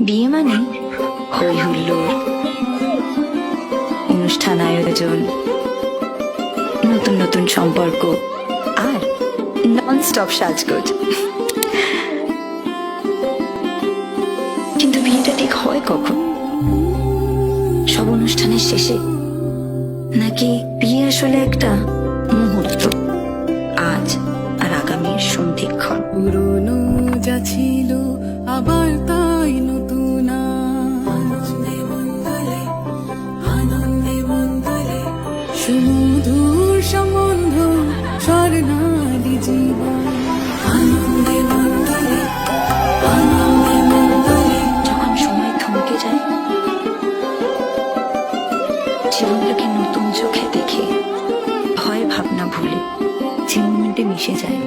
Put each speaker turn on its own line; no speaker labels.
বিয়ে মানে হই হুল্লোড়, অনুষ্ঠান আয়োজন, নতুন নতুন সম্পর্ক আর নন স্টপ সাজগোজ। কিন্তু বিয়েটা ঠিক হয় কখন? সব অনুষ্ঠানের শেষে, নাকি বিয়ে আসলে একটা মুহূর্ত, আজ আর আগামীর সন্ধিক্ষণ?
পুরনো যা ছিল আবার তাই নতুন, আনন্দে মন্দলে, আনন্দে মন্দলে, সুমধুর সম্বন্ধ, স্বর্ণালী জীবন, আনন্দে মন্দলে, আনন্দে মন্দলে।
যখন সময় থমকে যায়, জীবনটাকে নতুন চোখে দেখে, ভয় ভাবনা ভুলে যে মোমেন্টে মিশে যায়